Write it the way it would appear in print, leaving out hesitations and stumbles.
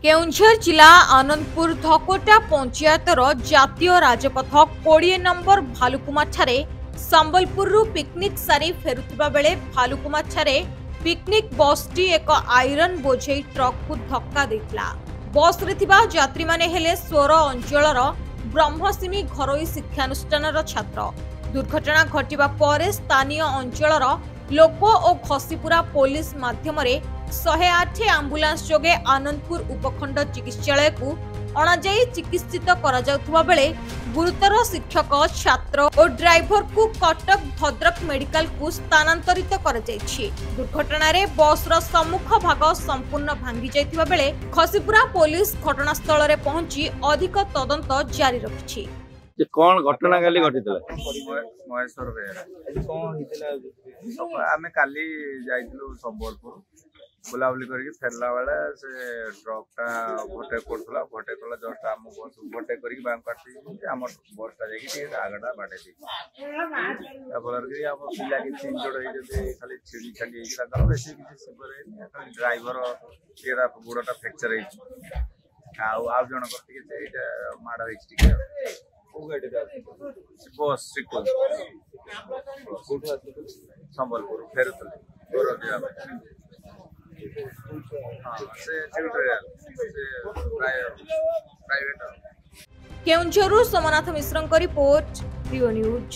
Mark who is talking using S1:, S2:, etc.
S1: केउंझर जिला आनंदपुर धकोटा पंचायतर जातीय Rajpath 20 number भालुकुमाठारे Sambalpur picnic सारी फेरुथिबा बेले भालुकुमाठारे पिकनिक बस टी एक आयरन बोझे ट्रक को धक्का देथिला। बस रे थिबा यात्री माने हेले सोर अंचलर ब्रह्मसिमी घरोई शिक्षानुष्ठानर छात्र। दुर्घटना घटिबा परे स्थानीय अंचलर लोक और खसीपुरा पुलिस माध्यम 108 आंबुलांस जोगे आनंदपुर उपखंड चिकित्सालय को अणाई चिकित्सित करा जाउथुबा बेले गुरुतर शिक्षक छात्र और ड्राइवर को कटक भद्रक मेडिकल को स्थानांतरित करा जायछि। दुर्घटना रे बस रो सम्मुख भाग संपूर्ण भांगी जायतिबा बेले खसीपुरा पुलिस घटनास्थल रे पहुंची अधिक तदंत जारी रखिछि।
S2: कौन घटना काली घटितला
S3: महेश्वर बेहरा कौन हितला आमे काली जाइतलु संबलपुर बुलाबुली करके फेरला बेले से ट्रकटा भटे पड़थला भटे कला जस्ट आम बस भटे करके बैंक काटी आम बसटा जाकी टे आगटा बाटे दी तापर के आम पिला के तीन जोड़ हे जे खाली छिड़ी छाडी हिला कर बेसी किसी सिपर हे खाली ड्राइवर केरा गुड़टा फ्रैक्चर हे आ जण करते के एटा माडा हे ठीक बस संबलपुर फेरुतले
S1: केउंझरु सोमनाथ मिश्रଙ୍କ रिपोर्ट रियो न्यूज।